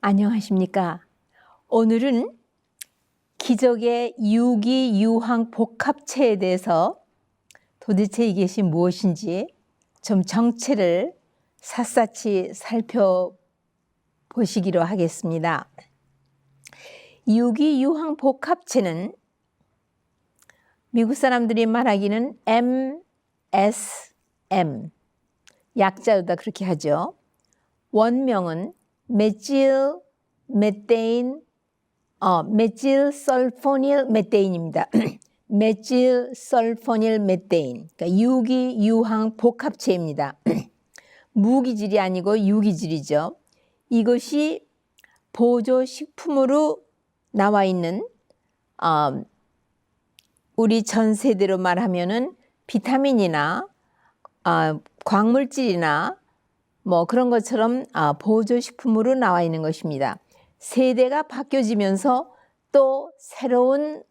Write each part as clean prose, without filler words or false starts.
안녕하십니까? 오늘은 기적의 유기유황 복합체에 대해서 도대체 이것이 무엇인지 좀 정체를 샅샅이 살펴보시기로 하겠습니다. 유기유황 복합체는 미국 사람들이 말하기는 MSM, 약자로다 그렇게 하죠. 원명은 메틸설포닐 메테인입니다. 메틸설포닐 메테인, 그러니까 유기유황 복합체입니다. 무기질이 아니고 유기질이죠. 이것이 보조식품으로 나와 있는 우리 전 세대로 말하면은 비타민이나 광물질이나 뭐 그런 것처럼 보조식품으로 나와 있는 것입니다. 세대가 바뀌어지면서 또 새로운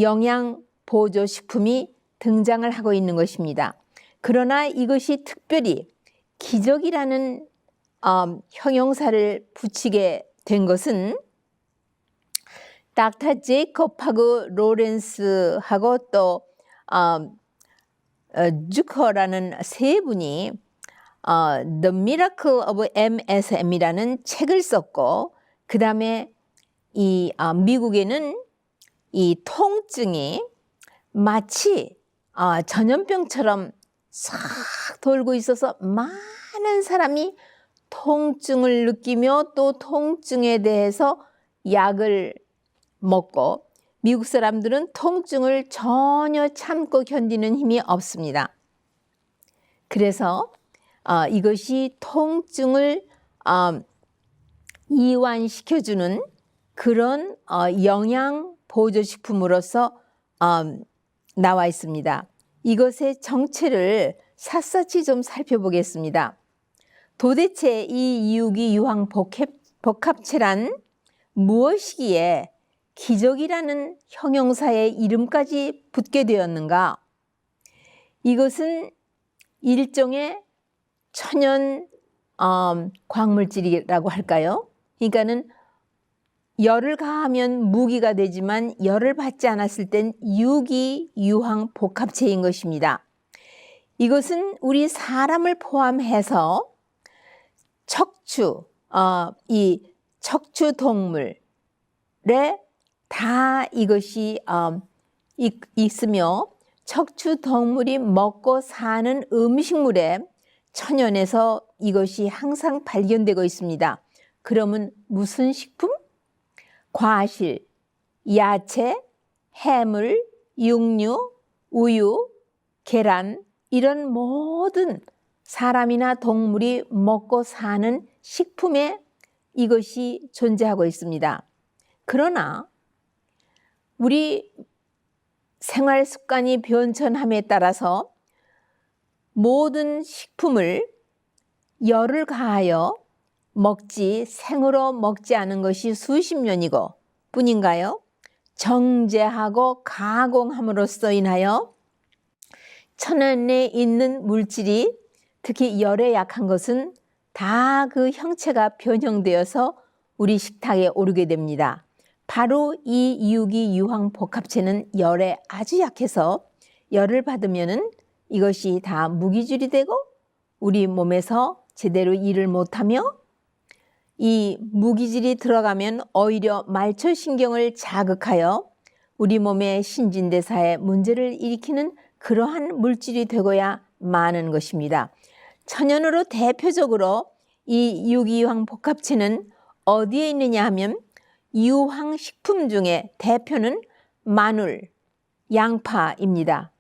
영양 보조식품이 등장을 하고 있는 것입니다. 그러나 이것이 특별히 기적이라는 형용사를 붙이게 된 것은 닥터 제이콥하고 로렌스하고 또 주커라는 세 분이 The Miracle of MSM이라는 책을 썼고, 그 다음에 이 미국에는 이 통증이 마치 전염병처럼 싹 돌고 있어서 많은 사람이 통증을 느끼며 또 통증에 대해서 약을 먹고, 미국 사람들은 통증을 전혀 참고 견디는 힘이 없습니다. 그래서 이것이 통증을 이완시켜주는 그런 영양 보조식품으로서 나와 있습니다. 이것의 정체를 샅샅이 좀 살펴보겠습니다. 도대체 이 유기유황 복합체란 무엇이기에 기적이라는 형용사의 이름까지 붙게 되었는가? 이것은 일종의 천연 광물질이라고 할까요? 그러니까는 열을 가하면 무기가 되지만 열을 받지 않았을 땐 유기유황 복합체인 것입니다. 이것은 우리 사람을 포함해서 이 척추 동물에 다 이것이 있으며, 척추 동물이 먹고 사는 음식물에 천연에서 이것이 항상 발견되고 있습니다. 그러면 무슨 식품? 과실, 야채, 해물, 육류, 우유, 계란, 이런 모든 사람이나 동물이 먹고 사는 식품에 이것이 존재하고 있습니다. 그러나 우리 생활 습관이 변천함에 따라서 모든 식품을 열을 가하여 먹지 생으로 먹지 않은 것이 수십 년이고 뿐인가요? 정제하고 가공함으로써 인하여 천연에 있는 물질이, 특히 열에 약한 것은 다 그 형체가 변형되어서 우리 식탁에 오르게 됩니다. 바로 이 유기유황 복합체는 열에 아주 약해서 열을 받으면은 이것이 다 무기질이 되고 우리 몸에서 제대로 일을 못하며, 이 무기질이 들어가면 오히려 말초신경을 자극하여 우리 몸의 신진대사에 문제를 일으키는 그러한 물질이 되고야 마는 것입니다. 천연으로 대표적으로 이 유기유황 복합체는 어디에 있느냐 하면 유황식품 중에 대표는 마늘, 양파입니다.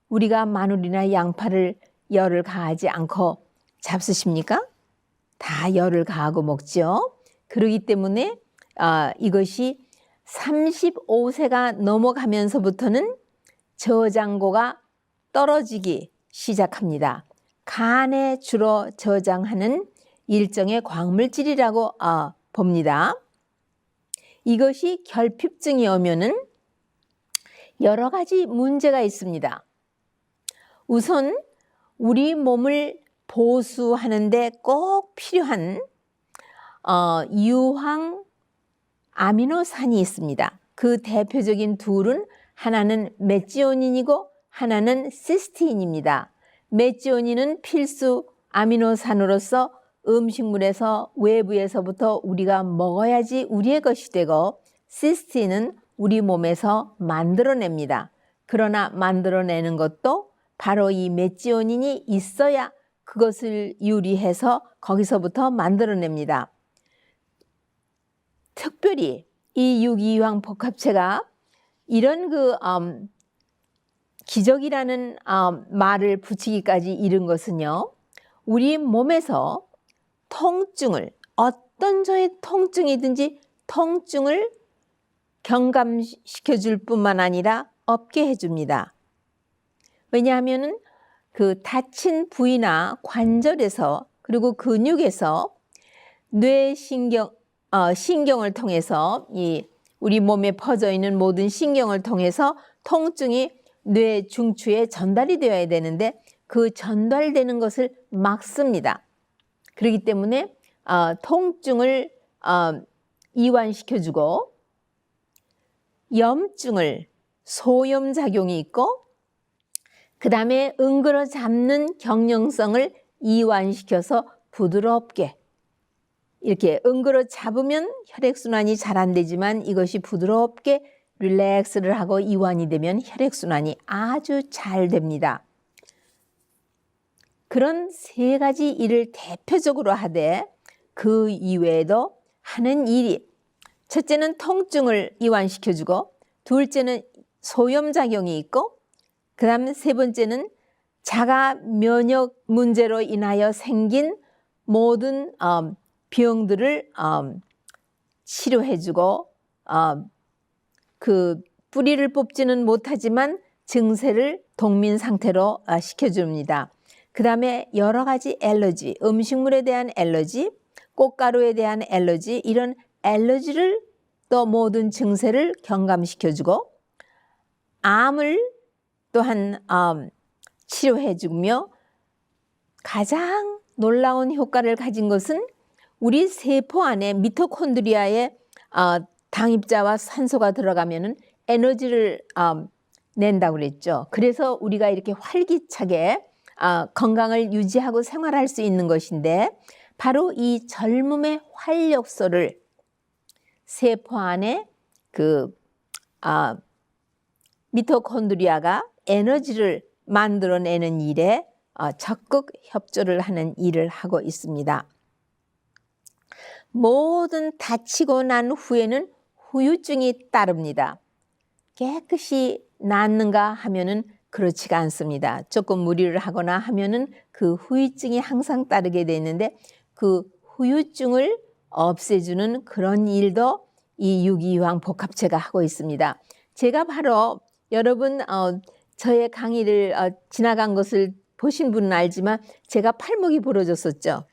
우리가 마늘이나 양파를 열을 가하지 않고 잡수십니까? 다 열을 가하고 먹죠. 그렇기 때문에 이것이 35세가 넘어가면서부터는 저장고가 떨어지기 시작합니다. 간에 주로 저장하는 일종의 광물질이라고 봅니다. 이것이 결핍증이 오면은 여러 가지 문제가 있습니다. 우선 우리 몸을 보수하는 데 꼭 필요한 유황 아미노산이 있습니다. 그 대표적인 둘은 하나는 메지오닌이고 하나는 시스틴입니다. 메지오닌은 필수 아미노산으로서 음식물에서 외부에서부터 우리가 먹어야지 우리의 것이 되고, 시스틴은 우리 몸에서 만들어냅니다. 그러나 만들어내는 것도 바로 이 메지오닌이 있어야 그것을 유리해서 거기서부터 만들어냅니다. 특별히 이 유기유황 복합체가 이런 기적이라는 말을 붙이기까지 이른 것은요, 우리 몸에서 통증을, 어떤 저의 통증이든지 통증을 경감시켜 줄 뿐만 아니라 없게 해줍니다. 왜냐하면 그 다친 부위나 관절에서 그리고 근육에서 신경을 통해서 이 우리 몸에 퍼져 있는 모든 신경을 통해서 통증이 뇌 중추에 전달이 되어야 되는데 그 전달되는 것을 막습니다. 그렇기 때문에 통증을 이완시켜주고, 염증을 소염작용이 있고, 그 다음에 응그러 잡는 경련성을 이완시켜서 부드럽게, 이렇게 응그러 잡으면 혈액순환이 잘 안 되지만 이것이 부드럽게 릴렉스를 하고 이완이 되면 혈액순환이 아주 잘 됩니다. 그런 세 가지 일을 대표적으로 하되, 그 이외에도 하는 일이, 첫째는 통증을 이완시켜주고, 둘째는 소염작용이 있고, 그 다음 세 번째는 자가 면역 문제로 인하여 생긴 모든 병들을 치료해주고, 그 뿌리를 뽑지는 못하지만 증세를 동민 상태로 시켜줍니다. 그 다음에 여러 가지 알러지, 음식물에 대한 알러지, 꽃가루에 대한 알러지, 이런 알러지를 또 모든 증세를 경감시켜주고, 암을 또한 치료해주며, 가장 놀라운 효과를 가진 것은 우리 세포 안에 미토콘드리아에 당입자와 산소가 들어가면은 에너지를 낸다고 그랬죠. 그래서 우리가 이렇게 활기차게 건강을 유지하고 생활할 수 있는 것인데, 바로 이 젊음의 활력소를 세포 안에 미토콘드리아가 에너지를 만들어내는 일에 적극 협조를 하는 일을 하고 있습니다. 모든 다치고 난 후에는 후유증이 따릅니다. 깨끗이 낫는가 하면은 그렇지가 않습니다. 조금 무리를 하거나 하면은 그 후유증이 항상 따르게 되는데, 그 후유증을 없애주는 그런 일도 이 유기유황 복합체가 하고 있습니다. 제가 바로 여러분 저의 강의를 지나간 것을 보신 분은 알지만 제가 팔목이 부러졌었죠.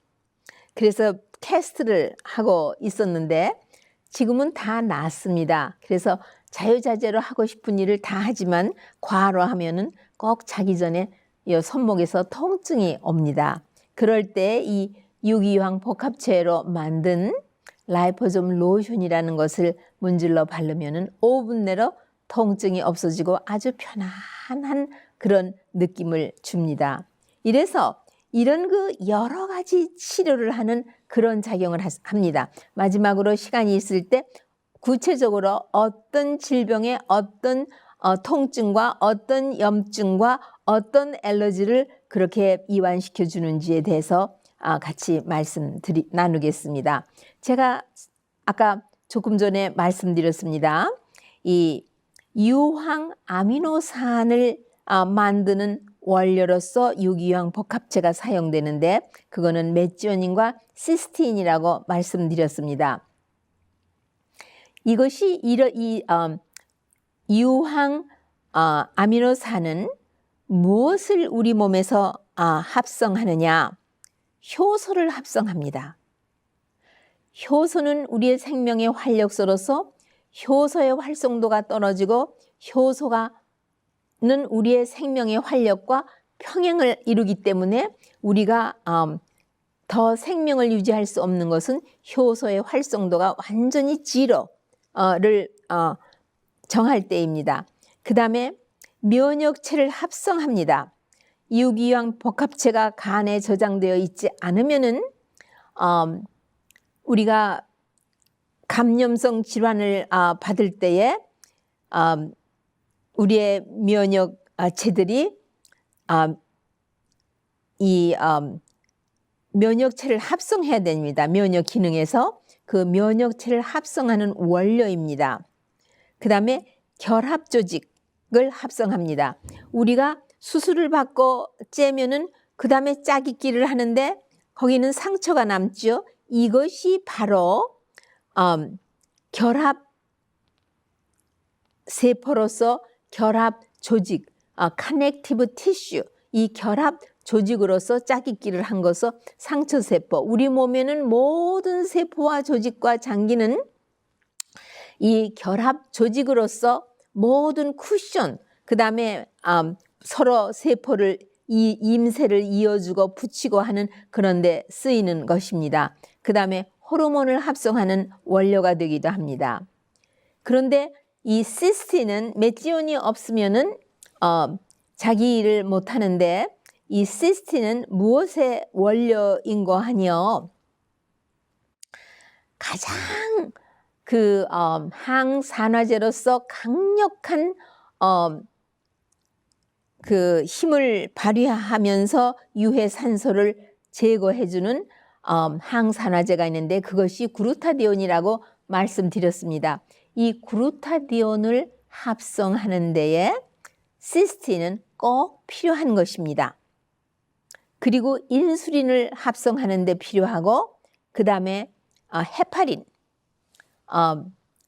그래서 캐스트를 하고 있었는데 지금은 다 낫습니다. 그래서 자유자재로 하고 싶은 일을 다 하지만 과로 하면은 꼭 자기 전에 이 손목에서 통증이 옵니다. 그럴 때 이 유기유황 복합체로 만든 라이포솜 로션이라는 것을 문질러 바르면은 5분 내로 통증이 없어지고 아주 편안한 그런 느낌을 줍니다. 이래서 이런 그 여러 가지 치료를 하는 그런 작용을 합니다. 마지막으로 시간이 있을 때 구체적으로 어떤 질병의 어떤 통증과 어떤 염증과 어떤 알러지를 그렇게 이완시켜 주는지에 대해서 같이 나누겠습니다. 제가 아까 조금 전에 말씀드렸습니다. 이 유황 아미노산을 만드는 원료로서 유기유황 복합체가 사용되는데, 그거는 메지오닌과 시스틴이라고 말씀드렸습니다. 이것이 이 유황 아미노산은 무엇을 우리 몸에서 합성하느냐? 효소를 합성합니다. 효소는 우리의 생명의 활력소로서 효소의 활성도가 떨어지고, 효소는 우리의 생명의 활력과 평행을 이루기 때문에 우리가 더 생명을 유지할 수 없는 것은 효소의 활성도가 완전히 제로를 정할 때입니다. 그 다음에 면역체를 합성합니다. 유기왕 복합체가 간에 저장되어 있지 않으면은 우리가 감염성 질환을 받을 때에 우리의 면역체들이 이 면역체를 합성해야 됩니다. 면역 기능에서 그 면역체를 합성하는 원료입니다. 그 다음에 결합 조직을 합성합니다. 우리가 수술을 받고 째면은 그 다음에 짜깁기를 하는데 거기는 상처가 남죠. 이것이 바로 결합 세포로서 결합 조직, 커넥티브 티슈, 이 결합 조직으로서 짜깁기를 한 것은 상처세포. 우리 몸에는 모든 세포와 조직과 장기는 이 결합 조직으로서 모든 쿠션, 그 다음에 서로 세포를 임세를 이어주고 붙이고 하는 그런 데 쓰이는 것입니다. 그 다음에 호르몬을 합성하는 원료가 되기도 합니다. 그런데 이 시스틴은 메티온이 없으면은 자기 일을 못 하는데 이 시스틴은 무엇의 원료인고 하니요? 가장 그 항산화제로서 강력한 그 힘을 발휘하면서 유해 산소를 제거해주는 항산화제가 있는데 그것이 그루타디온이라고 말씀드렸습니다. 이 그루타디온을 합성하는 데에 시스틴은 꼭 필요한 것입니다. 그리고 인슐린을 합성하는 데 필요하고 그 다음에 헤파린,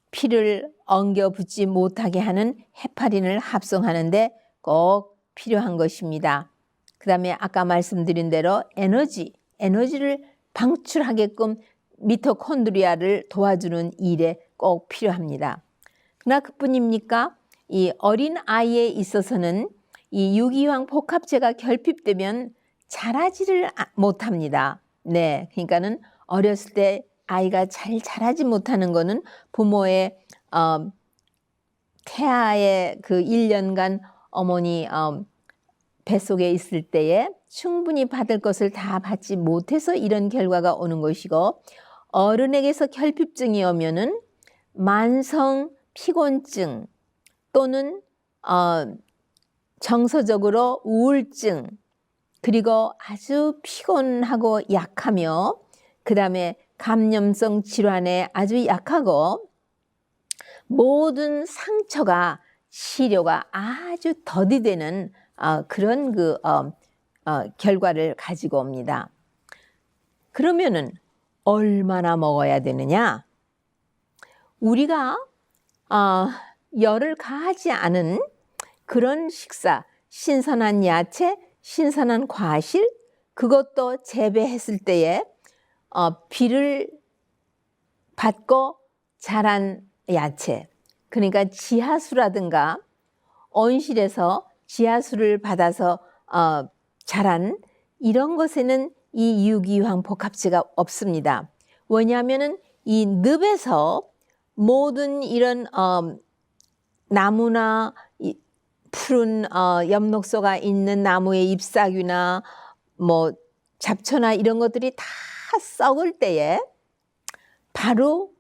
피를 엉겨 붙지 못하게 하는 헤파린을 합성하는 데 꼭 필요한 것입니다. 그 다음에 아까 말씀드린 대로 에너지를 방출하게끔 미토콘드리아를 도와주는 일에 꼭 필요합니다. 그러나 그뿐입니까? 이 어린 아이에 있어서는 이 유기황 복합체가 결핍되면 자라지를 못합니다. 네, 그러니까는 어렸을 때 아이가 잘 자라지 못하는 거는 부모의 태아의 그 1년간 어머니 뱃속에 있을 때에 충분히 받을 것을 다 받지 못해서 이런 결과가 오는 것이고, 어른에게서 결핍증이 오면은 만성 피곤증 또는 정서적으로 우울증, 그리고 아주 피곤하고 약하며 그 다음에 감염성 질환에 아주 약하고 모든 상처가 치료가 아주 더디되는 그런 그 결과를 가지고 옵니다. 그러면은 얼마나 먹어야 되느냐? 우리가 열을 가하지 않은 그런 식사, 신선한 야채, 신선한 과실, 그것도 재배했을 때에 비를 받고 자란 야채, 그러니까 지하수라든가 온실에서 지하수를 받아서 자란 이런 것에는 이 유기황 복합체가 없습니다. 왜냐하면은 이 늪에서 모든 이런 나무나 푸른 엽록소가 있는 나무의 잎사귀나 뭐 잡초나 이런 것들이 다 썩을 때에 바로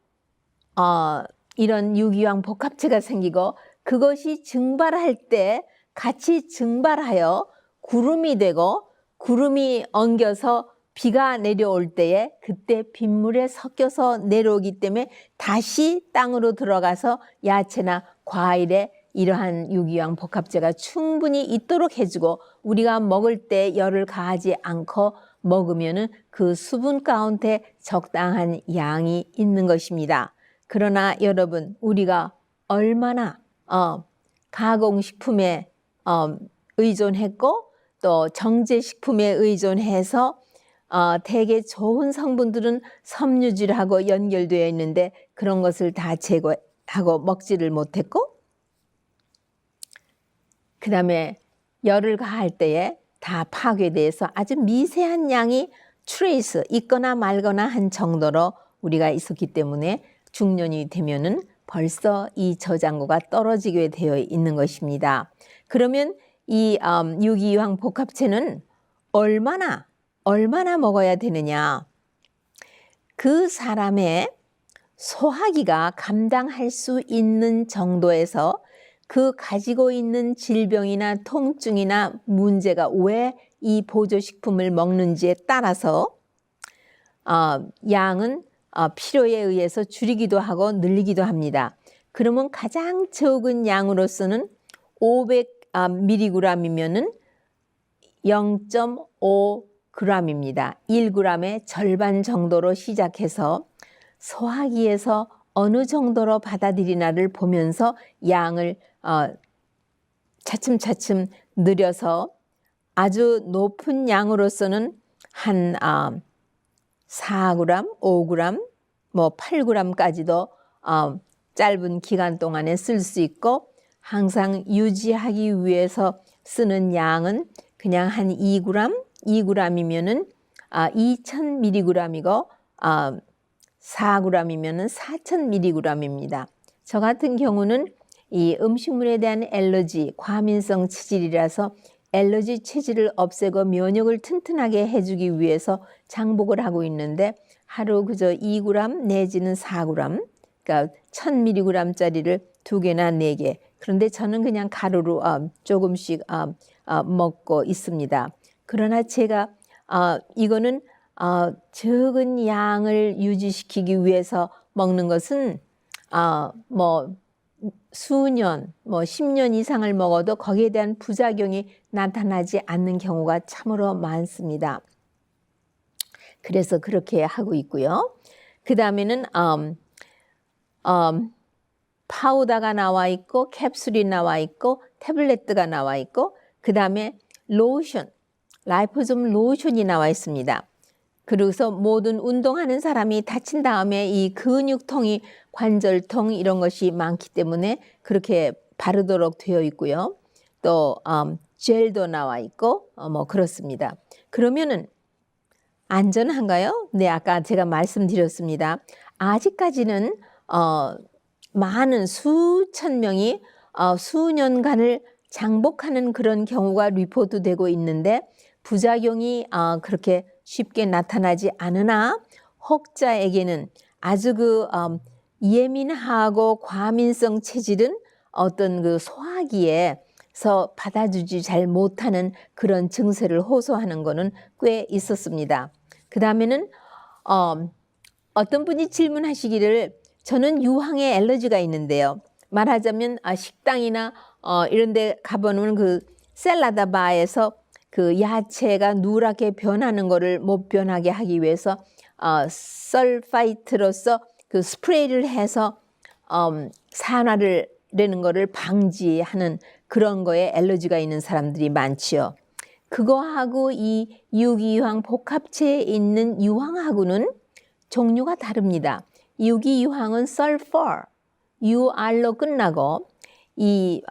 이런 유기황 복합체가 생기고 그것이 증발할 때 같이 증발하여 구름이 되고 구름이 엉겨서 비가 내려올 때에 그때 빗물에 섞여서 내려오기 때문에 다시 땅으로 들어가서 야채나 과일에 이러한 유기황 복합체가 충분히 있도록 해주고 우리가 먹을 때 열을 가하지 않고 먹으면은 그 수분 가운데 적당한 양이 있는 것입니다. 그러나 여러분, 우리가 얼마나 가공식품에 의존했고 또 정제식품에 의존해서 되게 좋은 성분들은 섬유질하고 연결되어 있는데 그런 것을 다 제거하고 먹지를 못했고, 그 다음에 열을 가할 때에 다 파괴돼서 아주 미세한 양이 트레이스 있거나 말거나 한 정도로 우리가 있었기 때문에 중년이 되면은 벌써 이 저장고가 떨어지게 되어 있는 것입니다. 그러면 이 유기유황 복합체는 얼마나 먹어야 되느냐? 그 사람의 소화기가 감당할 수 있는 정도에서 그 가지고 있는 질병이나 통증이나 문제가 왜 이 보조식품을 먹는지에 따라서 양은 필요에 의해서 줄이기도 하고 늘리기도 합니다. 그러면 가장 적은 양으로서는 500mg이면은 0.5g입니다. 1g의 절반 정도로 시작해서 소화기에서 어느 정도로 받아들이나를 보면서 양을 차츰차츰 늘려서 아주 높은 양으로서는 한 4g, 5g, 뭐 8g까지도 짧은 기간 동안에 쓸 수 있고 항상 유지하기 위해서 쓰는 양은 그냥 한 2g, 2g이면은 2000mg이고 4g이면은 4000mg입니다. 저 같은 경우는 이 음식물에 대한 알러지, 과민성 체질이라서 알러지 체질을 없애고 면역을 튼튼하게 해주기 위해서 장복을 하고 있는데 하루 그저 2g 내지는 4g, 그러니까 1000mg짜리를 2개나 4개. 그런데 저는 그냥 가루로 조금씩 먹고 있습니다. 그러나 제가 이거는 적은 양을 유지시키기 위해서 먹는 것은 뭐 수년, 뭐 10년 이상을 먹어도 거기에 대한 부작용이 나타나지 않는 경우가 참으로 많습니다. 그래서 그렇게 하고 있고요. 그 다음에는 파우더가 나와 있고 캡슐이 나와 있고 태블릿가 나와 있고 그 다음에 로션, 라이포솜 로션이 나와 있습니다. 그래서 모든 운동하는 사람이 다친 다음에 이 근육통이 관절통 이런 것이 많기 때문에 그렇게 바르도록 되어 있고요. 또 젤도 나와 있고 뭐 그렇습니다. 그러면은 안전한가요? 네, 아까 제가 말씀드렸습니다. 아직까지는 많은 수천 명이 수년간을 장복하는 그런 경우가 리포트되고 있는데 부작용이 그렇게 쉽게 나타나지 않으나 혹자에게는 아주 예민하고 과민성 체질은 어떤 그 소화기에서 받아주지 잘 못하는 그런 증세를 호소하는 것은 꽤 있었습니다. 그 다음에는 어떤 분이 질문하시기를 저는 유황에 알러지가 있는데요. 말하자면 식당이나 이런 데 가보면 그 샐러드 바에서 그 야채가 누렇게 변하는 것을 못 변하게 하기 위해서 설파이트로서 그 스프레이를 해서 산화를 내는 것을 방지하는 그런 거에 알러지가 있는 사람들이 많지요. 그거하고 이 유기유황 복합체에 있는 유황하고는 종류가 다릅니다. 유기유황은 sulfur, UR로 끝나고 이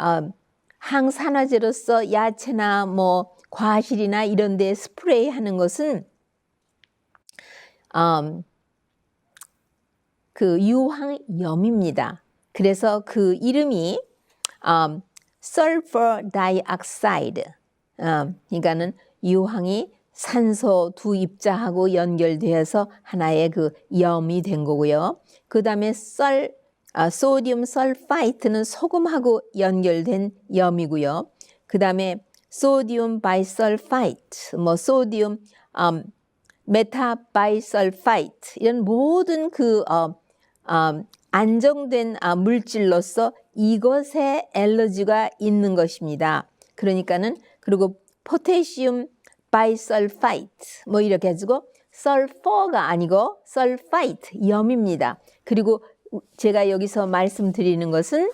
항산화제로서 야채나 뭐 과실이나 이런 데 스프레이 하는 것은 그 유황염입니다. 그래서 그 이름이 sulfur dioxide, 그러니까는 유황이 산소 두 입자하고 연결되어서 하나의 그 염이 된 거고요. 그 다음에 소디움 설파이트는 소금하고 연결된 염이고요. 그 다음에 소디움 바이설파이트, 뭐 소디움 메타바이설파이트 이런 모든 그 안정된 물질로서 이것에 알러지가 있는 것입니다. 그러니까는 그리고 포테시움 바이설파이트 뭐 이렇게 해가지고 설퍼가 아니고 설파이트 염입니다. 그리고 제가 여기서 말씀드리는 것은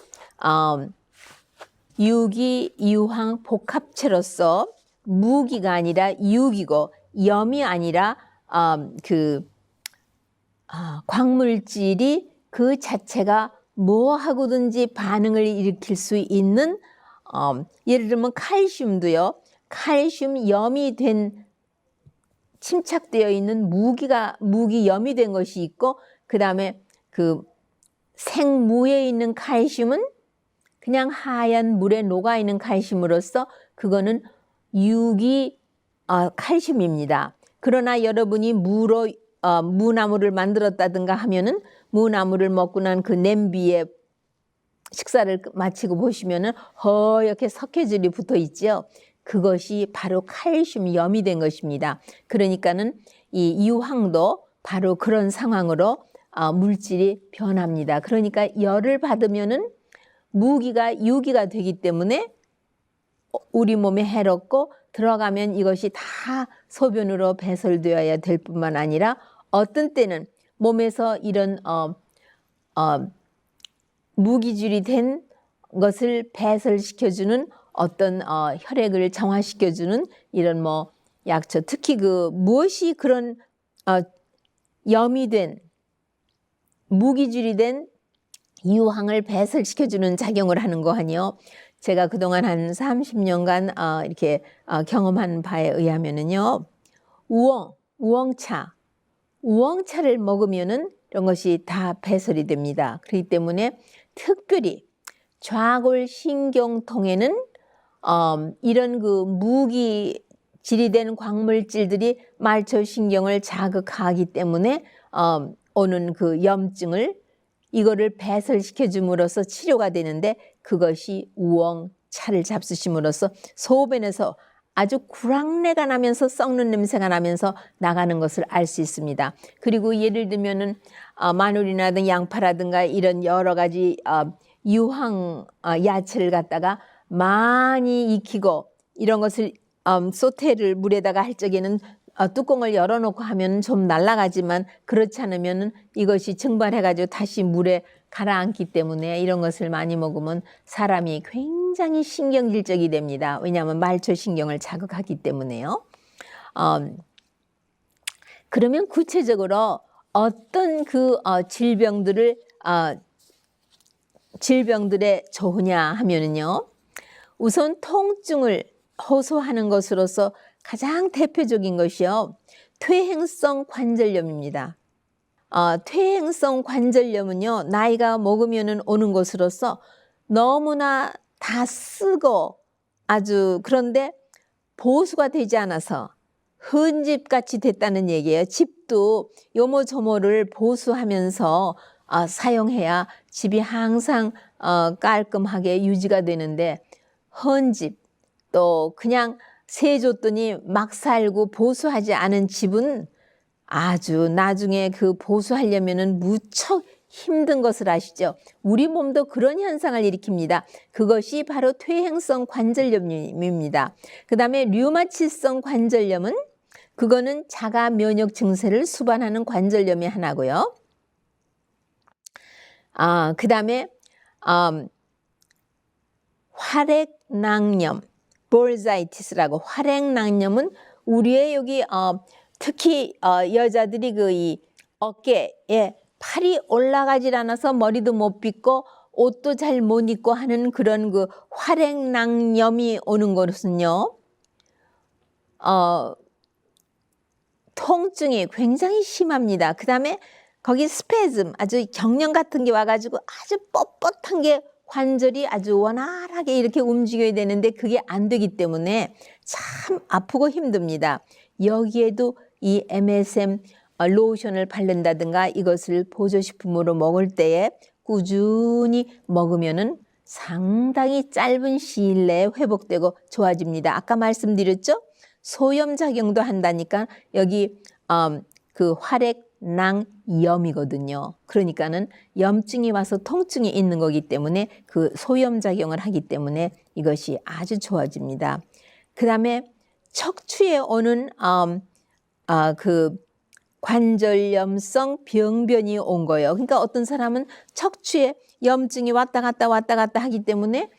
유기유황 복합체로서 무기가 아니라 유기고 염이 아니라 광물질이 그 자체가 뭐 하고든지 반응을 일으킬 수 있는 예를 들면 칼슘도요. 칼슘 염이 된 침착되어 있는 무기염이 된 것이 있고, 그 다음에 그 생무에 있는 칼슘은 그냥 하얀 물에 녹아 있는 칼슘으로서 그거는 유기 칼슘입니다. 그러나 여러분이 무나물을 만들었다든가 하면은 무나물을 먹고 난 그 냄비에 식사를 마치고 보시면은 허옇게 석회질이 붙어 있죠. 그것이 바로 칼슘염이 된 것입니다. 그러니까는 이 유황도 바로 그런 상황으로 물질이 변합니다. 그러니까 열을 받으면은 유기가 되기 때문에 우리 몸에 해롭고, 들어가면 이것이 다 소변으로 배설되어야 될 뿐만 아니라 어떤 때는 몸에서 이런 무기질이 된 것을 배설시켜주는 어떤 혈액을 정화시켜주는 이런 약초, 특히 무엇이 그런 염이 된 무기질이 된 유황을 배설시켜주는 작용을 하는 거 아니요. 제가 그동안 한 30년간 이렇게 경험한 바에 의하면은요, 우엉차를 먹으면은 이런 것이 다 배설이 됩니다. 그렇기 때문에 특별히 좌골신경통에는 이런 무기질이 된 광물질들이 말초신경을 자극하기 때문에 오는 그 염증을 이거를 배설시켜 줌으로써 치료가 되는데, 그것이 우엉차를 잡수심으로써 소변에서 아주 구랑내가 나면서 썩는 냄새가 나면서 나가는 것을 알 수 있습니다. 그리고 예를 들면은 마늘이라든가 양파라든가 이런 여러 가지 유황 야채를 갖다가 많이 익히고 이런 것을 소테를 물에다가 할 적에는 뚜껑을 열어놓고 하면 좀 날아가지만, 그렇지 않으면 이것이 증발해가지고 다시 물에 가라앉기 때문에 이런 것을 많이 먹으면 사람이 굉장히 신경질적이 됩니다. 왜냐하면 말초신경을 자극하기 때문에요. 그러면 구체적으로 어떤 질병들에 좋으냐 하면은요, 우선 통증을 호소하는 것으로서 가장 대표적인 것이요, 퇴행성 관절염입니다. 퇴행성 관절염은요, 나이가 먹으면 오는 것으로서 너무나 다 쓰고 그런데 보수가 되지 않아서 흙집같이 됐다는 얘기예요. 집도 요모조모를 보수하면서 사용해야 집이 항상 깔끔하게 유지가 되는데, 헌집 또 그냥 세줬더니 막 살고 보수하지 않은 집은 아주 나중에 그 보수하려면은 무척 힘든 것을 아시죠? 우리 몸도 그런 현상을 일으킵니다. 그것이 바로 퇴행성 관절염입니다. 그 다음에 류마티성 관절염은 그거는 자가 면역 증세를 수반하는 관절염의 하나고요. 그 다음에 활액낭염, 볼자이티스라고, 활액낭염은 우리의 여기 특히 여자들이 이 어깨에 팔이 올라가질 않아서 머리도 못 빗고 옷도 잘 못 입고 하는 그런 활액낭염이 오는 것은요, 통증이 굉장히 심합니다. 그 다음에 거기 스페즘, 아주 경련 같은 게 와가지고 아주 뻣뻣한 게 관절이 아주 원활하게 이렇게 움직여야 되는데 그게 안 되기 때문에 참 아프고 힘듭니다. 여기에도 이 MSM 로션을 바른다든가 이것을 보조식품으로 먹을 때에 꾸준히 먹으면은 상당히 짧은 시일 내에 회복되고 좋아집니다. 아까 말씀드렸죠? 소염작용도 한다니까 여기 활액낭염이거든요. 그러니까는 염증이 와서 통증이 있는 거기 때문에 그 소염작용을 하기 때문에 이것이 아주 좋아집니다. 그 다음에 척추에 오는 관절염성 병변이 온 거예요. 그러니까 어떤 사람은 척추에 염증이 왔다 갔다 하기 때문에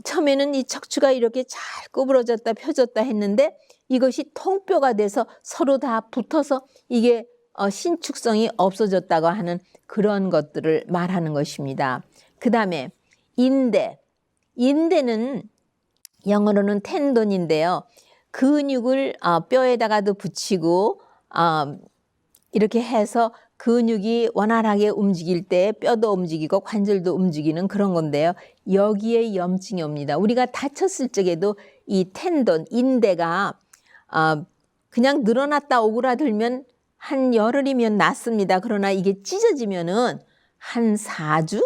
처음에는 이 척추가 이렇게 잘 구부러졌다 펴졌다 했는데 이것이 통뼈가 돼서 서로 다 붙어서 이게 신축성이 없어졌다고 하는 그런 것들을 말하는 것입니다. 그 다음에 인대는 영어로는 텐돈인데요. 근육을 뼈에다가도 붙이고 이렇게 해서 근육이 원활하게 움직일 때 뼈도 움직이고 관절도 움직이는 그런 건데요. 여기에 염증이 옵니다. 우리가 다쳤을 적에도 이 텐돈, 인대가 그냥 늘어났다 오그라들면 한 열흘이면 낫습니다. 그러나 이게 찢어지면은 한 4주,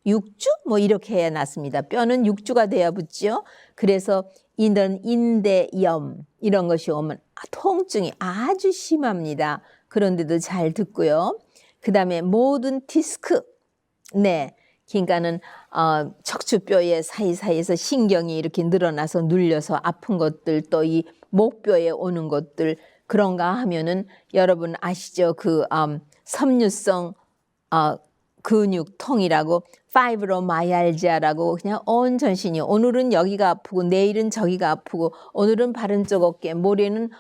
6주 뭐 이렇게 해야 낫습니다. 뼈는 6주가 돼야 붙죠. 그래서 이런 인대염 이런 것이 오면 통증이 아주 심합니다. 그런데도 잘 듣고요. 그 다음에 모든 디스크, 네, 그러니까는 척추뼈의 사이사이에서 신경이 이렇게 늘어나서 눌려서 아픈 것들, 또 이 목뼈에 오는 것들 그런가 하면은 여러분 아시죠? 그 섬유성 근육통이라고 파이브로마이알지아라고 그냥 온 전신이 오늘은 여기가 아프고 내일은 저기가 아프고 오늘은 바른쪽 어깨, 모레는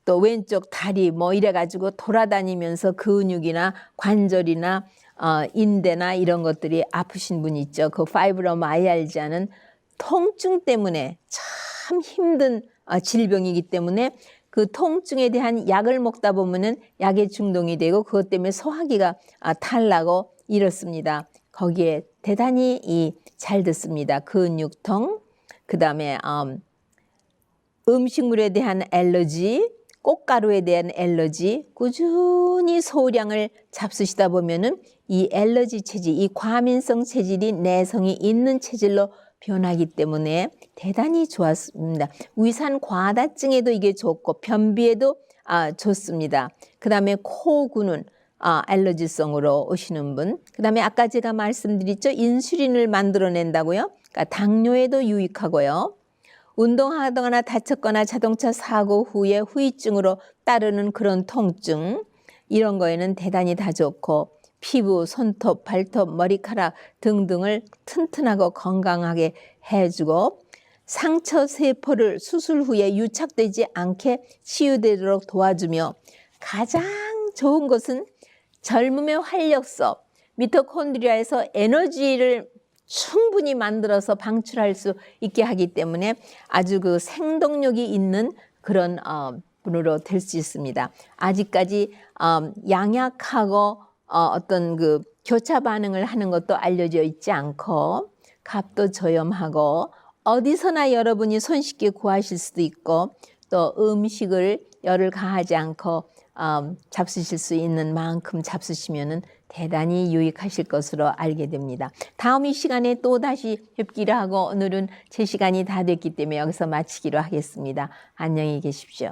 또 왼쪽 다리 뭐 이래가지고 돌아다니면서 근육이나 관절이나 인대나 이런 것들이 아프신 분 있죠. 그 파이브로마이알지아는 통증 때문에 참 힘든 질병이기 때문에 그 통증에 대한 약을 먹다 보면은 약에 중독이 되고 그것 때문에 소화기가 탈나고 이렇습니다. 거기에 대단히 잘 듣습니다. 근육통, 그 다음에 음식물에 대한 알러지, 꽃가루에 대한 알러지, 꾸준히 소량을 잡수시다 보면은 이 알러지 체질, 이 과민성 체질이 내성이 있는 체질로 변하기 때문에 대단히 좋았습니다. 위산 과다증에도 이게 좋고 변비에도 좋습니다. 그 다음에 코구는 알러지성으로 오시는 분, 그 다음에 아까 제가 말씀드렸죠. 인슐린을 만들어낸다고요. 그러니까 당뇨에도 유익하고요. 운동하거나 다쳤거나 자동차 사고 후에 후유증으로 따르는 그런 통증 이런 거에는 대단히 다 좋고 피부, 손톱, 발톱, 머리카락 등등을 튼튼하고 건강하게 해주고 상처 세포를 수술 후에 유착되지 않게 치유되도록 도와주며 가장 좋은 것은 젊음의 활력소, 미토콘드리아에서 에너지를 충분히 만들어서 방출할 수 있게 하기 때문에 아주 그 생동력이 있는 그런 분으로 될 수 있습니다. 아직까지 양약하고 어떤 그 교차 반응을 하는 것도 알려져 있지 않고 값도 저렴하고 어디서나 여러분이 손쉽게 구하실 수도 있고 또 음식을 열을 가하지 않고 잡수실 수 있는 만큼 잡수시면은 대단히 유익하실 것으로 알게 됩니다. 다음 이 시간에 또 다시 뵙기로 하고 오늘은 제 시간이 다 됐기 때문에 여기서 마치기로 하겠습니다. 안녕히 계십시오.